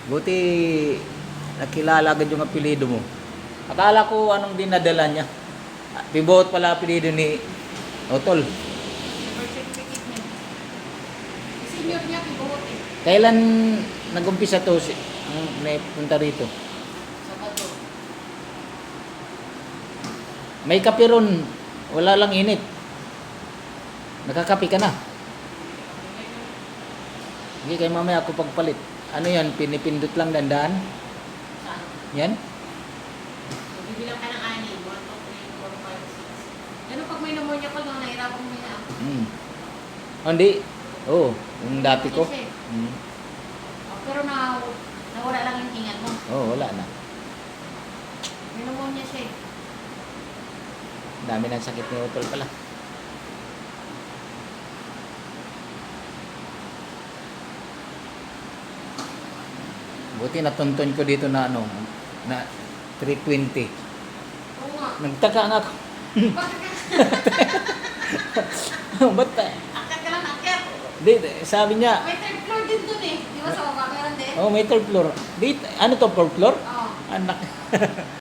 Buti nakilala agad yung apelido mo. Akala ko anong dinadala niya. Pibot pala apelido ni Otol. Birth certificate niya. Senior niya, pibuhot eh. Kailan nag-umpisa to ang may punta rito? Sabado. May kape ron. Wala lang init. Nakakapi ka na. Hindi, kay mamaya ako pagpalit. Ano yan? Pinipindot lang dandaan? Saan? Yan? Bibilang ka ng 6. 1, 2, 3, 4, 5, 6. Ano pag may pneumonia ko lang, nahirapan mo na. Oh, hindi. Oo, yung dati ko. Oh, pero nawala lang yung hingat mo. Wala na. May pneumonia siya eh. Dami ng sakit ni Otol pala. Buti natunton ko dito na na 320. Oo nga. Nagtaka nga ako. Bakit ka? Ba't Akit ka lang, akit. di, sabi niya, May third floor din dun eh. Di ba sa baba meron din? may third floor. Dito, ano to, fourth floor? Oo. Anak.